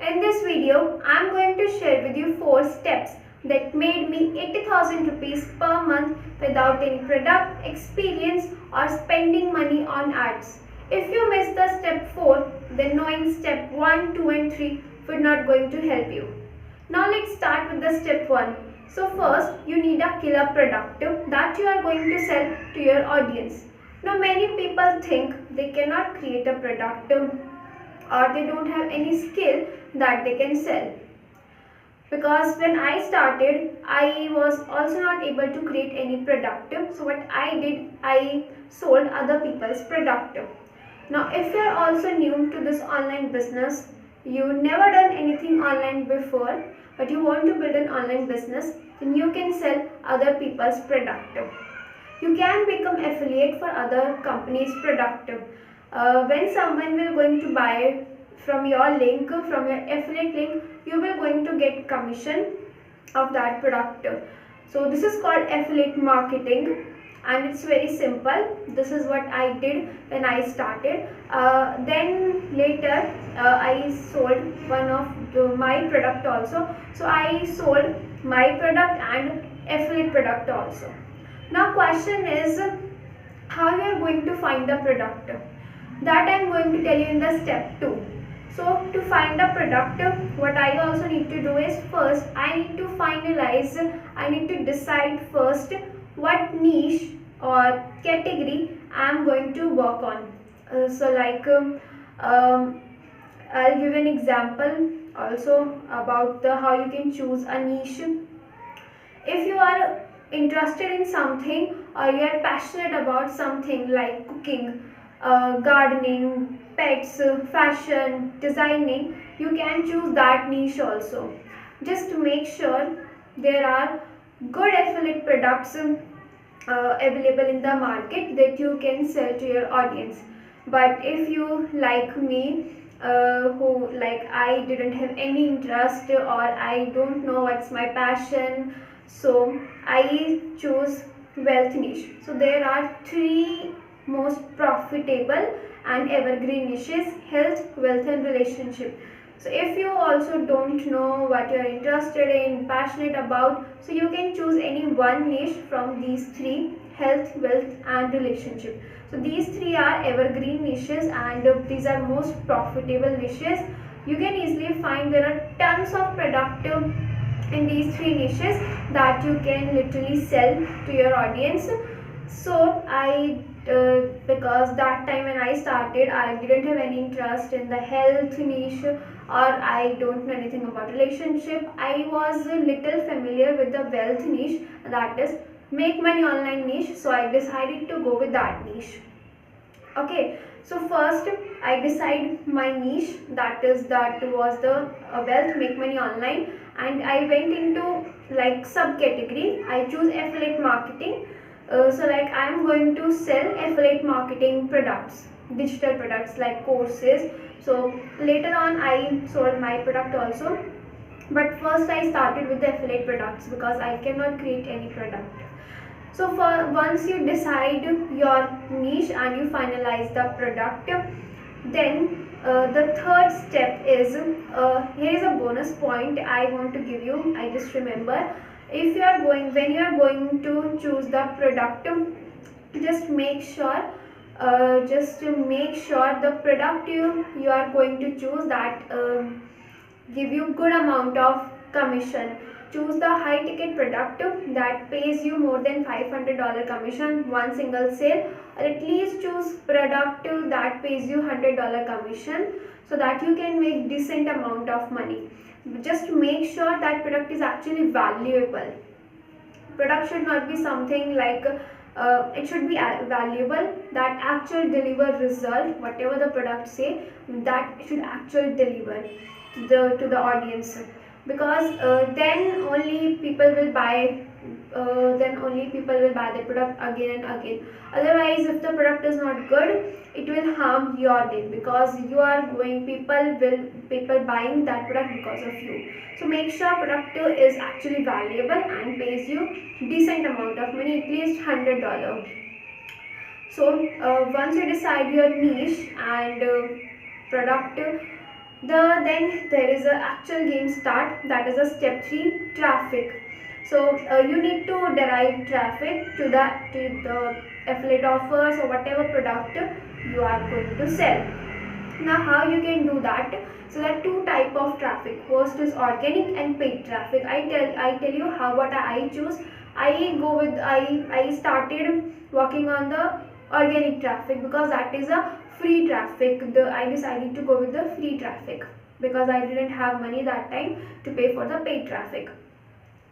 In this video, I am going to share with you 4 steps that made me 80,000 rupees per month without any product, experience or spending money on ads. If you missed the step 4, then knowing step 1, 2 and 3 would not going to help you. Now let's start with the step 1. So first, you need a killer product that you are going to sell to your audience. Now many people think they cannot create a product or they don't have any skill that they can sell. Because when I started, I was also not able to create any product. So what I did, I sold other people's product. Now if you are also new to this online business, you never done anything online before, but you want to build an online business, then you can sell other people's product. You can become affiliate for other companies' product. When someone will going to buy from your link, from your affiliate link, you will going to get commission of that product. So this is called affiliate marketing, and it's very simple. This is what I did when I started. Then later I sold one of my product also. So I sold my product and affiliate product also. Now question is how you are going to find the product. That I am going to tell you in the step 2. So to find a product, what I also need to do is first I need to finalize, I need to decide first what niche or category I am going to work on. I'll give an example also about how you can choose a niche. If you are interested in something or you are passionate about something like cooking, gardening, pets, fashion, designing, you can choose that niche also. Just to make sure there are good affiliate products available in the market that you can sell to your audience. But if you like me, who like I didn't have any interest or I don't know what's my passion, so I choose wealth niche. So there are 3 most profitable and evergreen niches: health, wealth and relationship. So if you also don't know what you are interested in, passionate about, so you can choose any one niche from these 3: health, wealth and relationship. So these 3 are evergreen niches and these are most profitable niches. You can easily find there are tons of product in these 3 niches that you can literally sell to your audience. So because that time when I started, I didn't have any interest in the health niche or I don't know anything about relationship. I was a little familiar with the wealth niche, that is make money online niche, so I decided to go with that niche. Okay, so first I decide my niche, that was the wealth, make money online, and I went into like subcategory. I choose affiliate marketing. I am going to sell affiliate marketing products, digital products like courses. So later on I sold my product also, but first I started with the affiliate products because I cannot create any product. So for once you decide your niche and you finalize the product, then the third step is, here is a bonus point I want to give you. I just remember, if you are going, when you are going to choose the product, just make sure the product you are going to choose that give you good amount of commission. Choose the high ticket product that pays you more than $500 commission one single sale, or at least choose product that pays you $100 commission so that you can make decent amount of money. Just make sure that product is actually valuable. Product should not be something like it should be valuable, that actual deliver result, whatever the product say, that should actually deliver to the audience, because then only people will buy the product again and again. Otherwise, if the product is not good, it will harm your name, because you are going, people buying that product because of you. So make sure product is actually valuable and pays you decent amount of money, at least $100. So once you decide your niche and product, Then there is a actual game start, that is a step 3, traffic. So you need to derive traffic to the affiliate offers or whatever product you are going to sell. Now how you can do that? So there are two type of traffic. First is organic and paid traffic. I tell you how what I choose. I started working on the organic traffic because that is a free traffic. I decided to go with the free traffic because I didn't have money that time to pay for the paid traffic.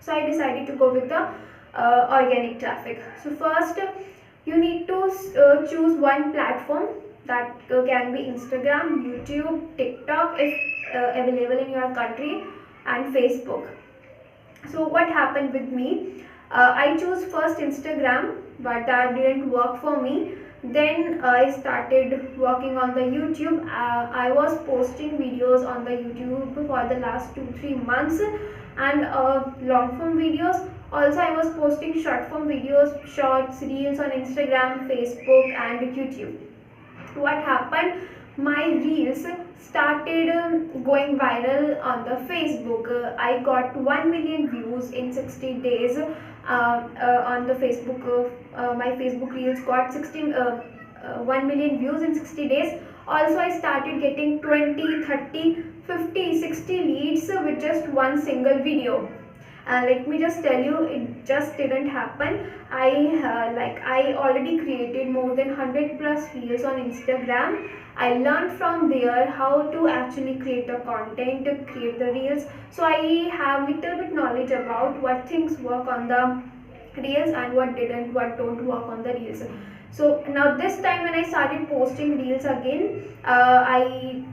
So I decided to go with the organic traffic. So first you need to choose one platform, that can be Instagram, YouTube, TikTok if available in your country, and Facebook. So what happened with me, I chose first Instagram, but that didn't work for me. Then I started working on the YouTube. I was posting videos on the YouTube for the last 2-3 months, and long form videos. Also I was posting short form videos, shorts, reels on Instagram, Facebook and YouTube. What happened, my reels started going viral on the Facebook. I got 1 million views in 60 days on the Facebook. My Facebook reels got 1 million views in 60 days. Also I started getting 20, 30, 50, 60 leads with just one single video. Let me just tell you, it just didn't happen. I already created more than 100 plus reels on Instagram. I learned from there how to actually create the content, create the reels. So I have little bit knowledge about what things work on the reels and what don't work on the reels. So now this time when I started posting reels again, I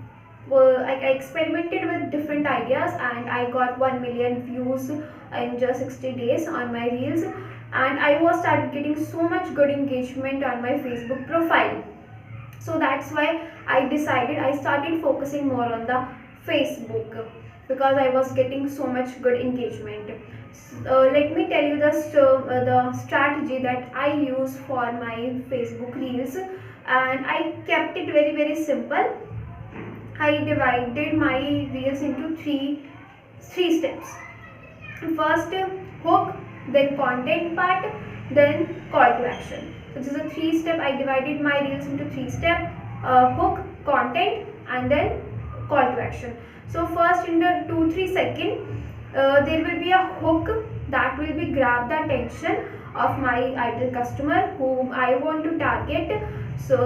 experimented with different ideas and I got 1 million views in just 60 days on my reels, and I was started getting so much good engagement on my Facebook profile. So that's why I started focusing more on the Facebook because I was getting so much good engagement. Let me tell you the strategy that I use for my Facebook reels, and I kept it very simple. I divided my reels into three steps. First hook, then content part, then call to action. So this is a 3-step. I divided my reels into 3-step: hook, content, and then call to action. So first in the 2-3 second, there will be a hook that will be grab the attention of my ideal customer whom I want to target. So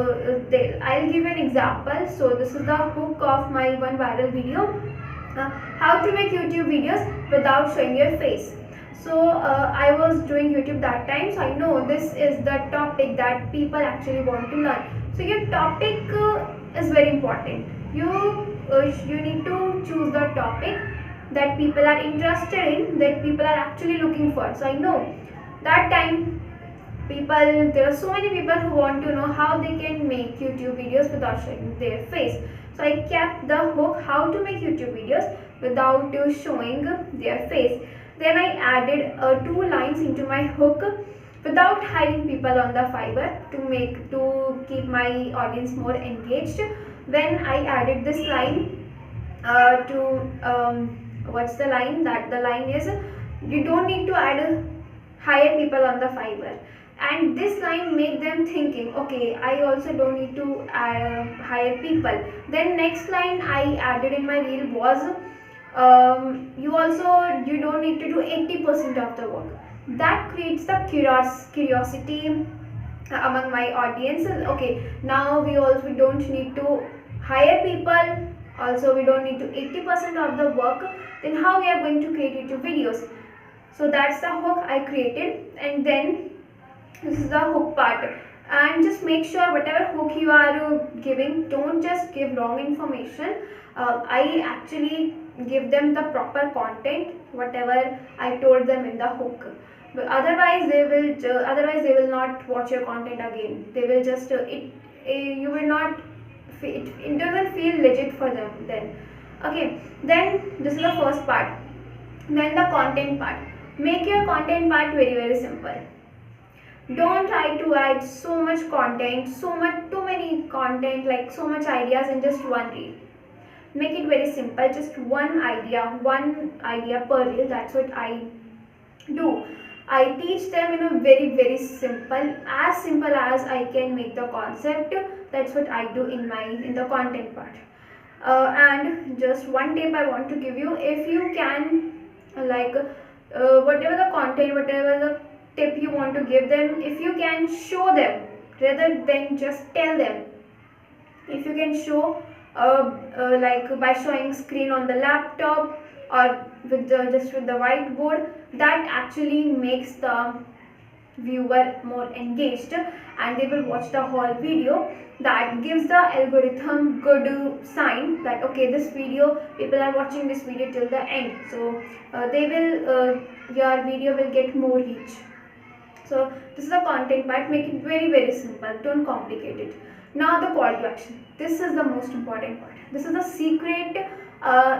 I'll give an example. So this is the hook of my one viral video: how to make YouTube videos without showing your face. So I was doing YouTube that time, so I know this is the topic that people actually want to learn. So your topic is very important. You need to choose the topic that people are interested in, that people are actually looking for. So I know that time there are so many people who want to know how they can make YouTube videos without showing their face. So I kept the hook: how to make YouTube videos without showing their face. Then I added 2 lines into my hook without hiring people on the Fiverr to keep my audience more engaged. Then I added this line what's the line? That the line is, you don't need to hire people on the Fiverr. And this line make them thinking, okay, I also don't need to hire people. Then next line I added in my reel was, you don't need to do 80% of the work. That creates the curiosity among my audience. Okay, now we don't need to hire people, also we don't need to 80% of the work. Then how we are going to create YouTube videos? So that's the hook I created. And then this is the hook part, and just make sure whatever hook you are giving, don't just give wrong information. I actually give them the proper content, whatever I told them in the hook. But otherwise they will not watch your content again. They will just you will not, it doesn't feel legit for them then. Okay, then this is the first part. Then the content part. Make your content part very simple. Don't try to add so much content, too many content, like so much ideas in just one reel. make it very simple, just one idea per reel. That's what I do. I teach them in a very simple as I can make the concept. That's what I do in the content part. And just one tip I want to give you: if you can, whatever the content, whatever the tip you want to give them, if you can show them rather than just tell them, if you can show by showing screen on the laptop or with just with the whiteboard, that actually makes the viewer more engaged and they will watch the whole video. That gives the algorithm good sign that okay, this video, people are watching this video till the end, so your video will get more reach. So this is the content part. Make it very simple, don't complicate it. Now the call to action. This is the most important part. This is the secret.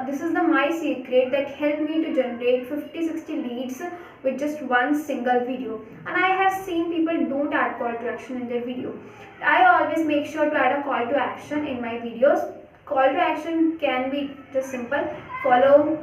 This is my secret that helped me to generate 50-60 leads with just one single video. And I have seen people don't add call to action in their video. I always make sure to add a call to action in my videos. Call to action can be just simple. Follow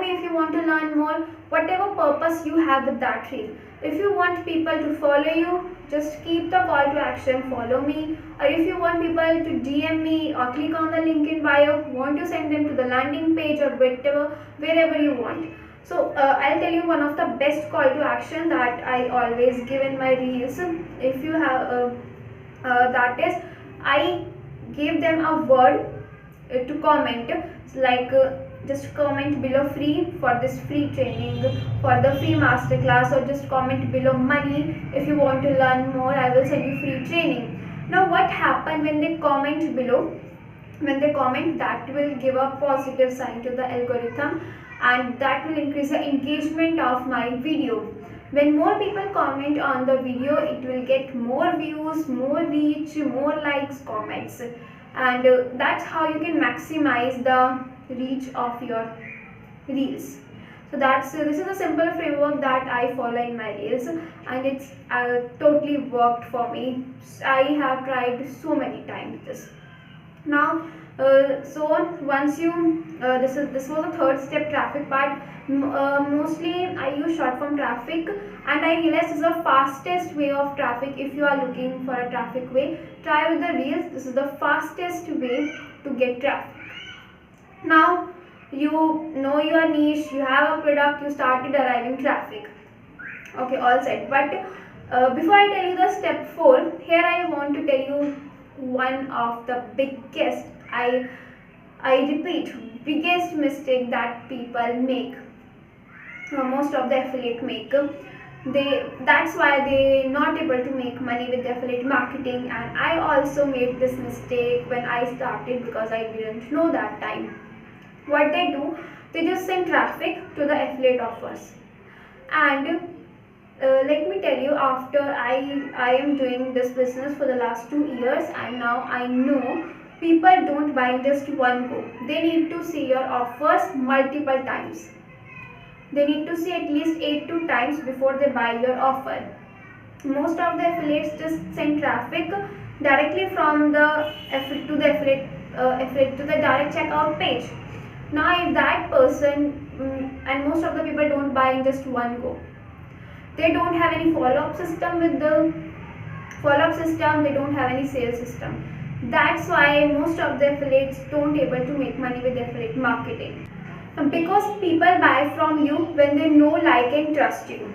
me if you want to learn more. Whatever purpose you have with that reel. If you want people to follow you, just keep the call to action, follow me. Or if you want people to DM me or click on the link in bio, want to send them to the landing page or wherever you want. So I'll tell you one of the best call to action that I always give in my reels. If you have that is, I give them a word to comment, just comment below free for this free training, for the free masterclass, or just comment below money if you want to learn more. I will send you free training. Now what happens when they comment below? When they comment, that will give a positive sign to the algorithm and that will increase the engagement of my video. When more people comment on the video, it will get more views, more reach, more likes, comments, and that's how you can maximize the reach of your reels. So this is a simple framework that I follow in my reels, and it's totally worked for me. I have tried so many times this. Now so once you this was the third step, traffic part. Mostly I use short form traffic, and I realized this is the fastest way of traffic. If you are looking for a traffic way, try with the reels. This is the fastest way to get traffic. Now you know your niche, you have a product, you started arriving traffic. Okay, all set. But before I tell you the step 4, here I want to tell you one of the biggest, I repeat, biggest mistake that people make. Most of the affiliate make. That's why they not able to make money with affiliate marketing, and I also made this mistake when I started because I didn't know that time. What they do, they just send traffic to the affiliate offers, and let me tell you, after I am doing this business for the last 2 years, and now I know people don't buy in just one go. They need to see your offers multiple times. They need to see at least 8 to 2 times before they buy your offer. Most of the affiliates just send traffic directly from the affiliate to the direct checkout page. Now if that person, and most of the people don't buy in just one go. They don't have any follow-up system they don't have any sales system. That's why most of the affiliates don't able to make money with affiliate marketing. Because people buy from you when they know, like and trust you.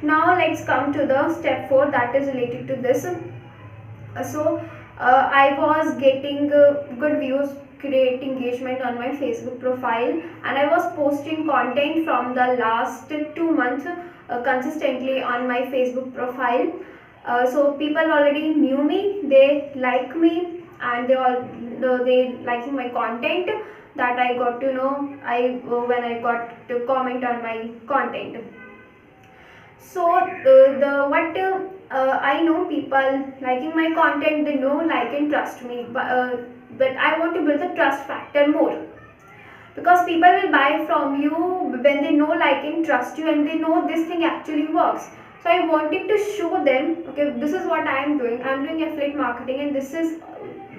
Now let's come to the step 4 that is related to this. I was getting good views, great engagement on my Facebook profile, and I was posting content from the last 2 months consistently on my Facebook profile. So people already knew me, they like me, and they liking my content. That I got to know when I got to comment on my content. So I know people liking my content, they know, like and trust me, but I want to build the trust factor more, because people will buy from you when they know, like and trust you, and they know this thing actually works. So I wanted to show them, okay, this is what I am doing. I am doing affiliate marketing, and this is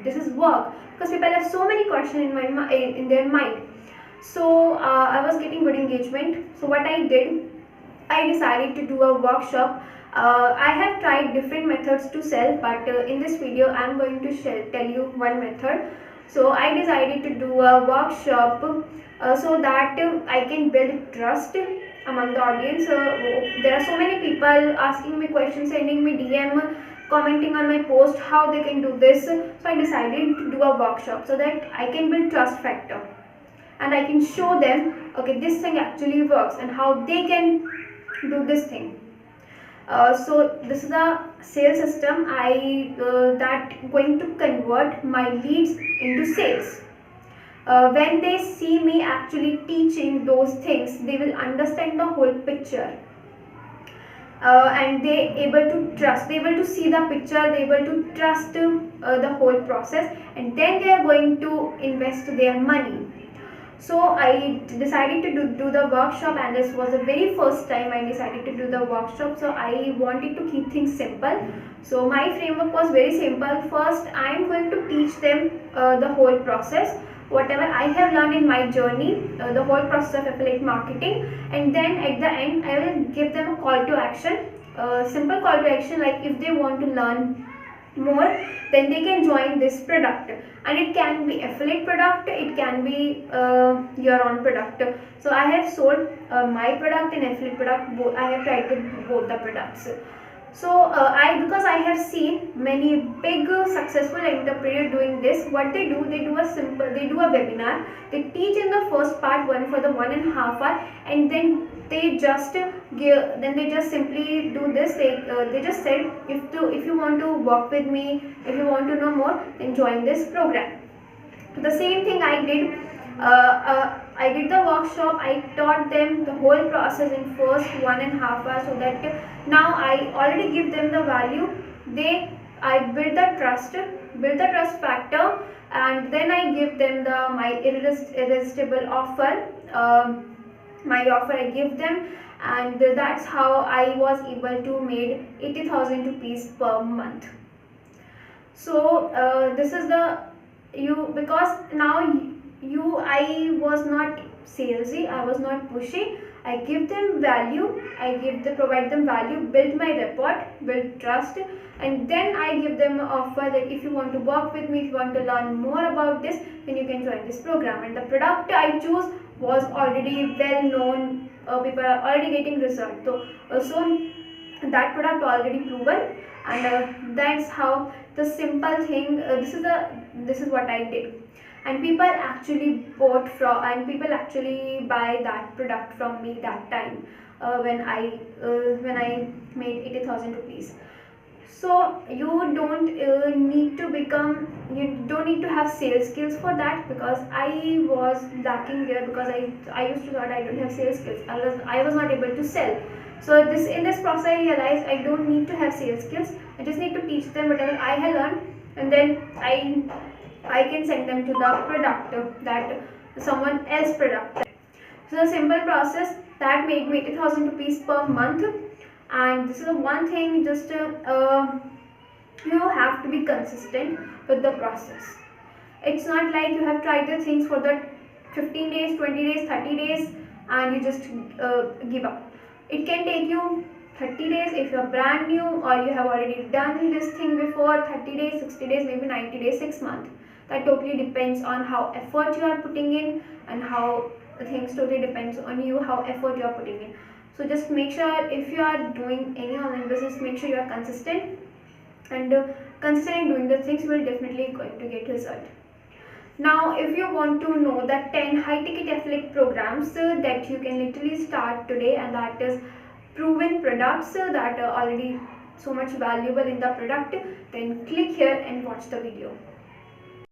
this is work, because people have so many questions in their mind. So I was getting good engagement. So what I did, I decided to do a workshop. I have tried different methods to sell, but in this video I am going to tell you one method. So I decided to do a workshop so that I can build trust among the audience. There are so many people asking me questions, sending me DM, commenting on my post how they can do this. So I decided to do a workshop so that I can build trust factor, and I can show them, okay, this thing actually works and how they can do this thing. So this is the sales system that going to convert my leads into sales. When they see me actually teaching those things, they will understand the whole picture. And they able to trust, they able to see the picture, they able to trust the whole process, and then they are going to invest their money. So I decided to do the workshop, and this was the very first time I decided to do the workshop. So I wanted to keep things simple. So my framework was very simple. First, I am going to teach them the whole process, whatever I have learned in my journey, the whole process of affiliate marketing, and then at the end I will give them a call to action, simple call to action, like if they want to learn more, then they can join this product, and it can be affiliate product, it can be your own product. So I have sold my product and affiliate product, both I have tried with both the products. So because I have seen many big successful entrepreneurs doing this, what they do a webinar, they teach in the first part one for the 1.5 hour, and then they just simply do this. They just said, if you want to work with me, if you want to know more, then join this program. The same thing I did. I did the workshop. I taught them the whole process in first 1.5 hours, so that now I already give them the value. I build the trust factor, and then I give them my irresistible offer. My offer I give them, and that's how I was able to make 80,000 rupees per month. So this is because now I was not salesy, I was not pushy. I give them value, provide them value, build my rapport, build trust, and then I give them an offer that if you want to work with me, if you want to learn more about this, then you can join this program. And the product I choose was already well known, people are already getting results. So that product already proven, and that's how the simple thing. This is what I did, and people actually bought from, and people actually buy that product from me that time when I made 80,000 rupees. So you don't need to have sales skills for that, because I was lacking there, because I used to thought I don't have sales skills. I was not able to sell. So in this process I realized I don't need to have sales skills. I just need to teach them whatever I have learned, and then I can send them to the product, that someone else product. So the simple process that made me 80,000 rupees per month. And this is the one thing, just you have to be consistent with the process. It's not like you have tried the things for the 15 days, 20 days, 30 days, and you just give up. It can take you 30 days if you are brand new, or you have already done this thing before. 30 days, 60 days, maybe 90 days, 6 months. That totally depends on how effort you are putting in, and how things totally depends on you, how effort you are putting in. So just make sure, if you are doing any online business, make sure you are consistent, and consistent in doing the things, you will definitely going to get result. Now if you want to know the 10 high ticket affiliate programs that you can literally start today, and that is proven products that are already so much valuable in the product, then click here and watch the video.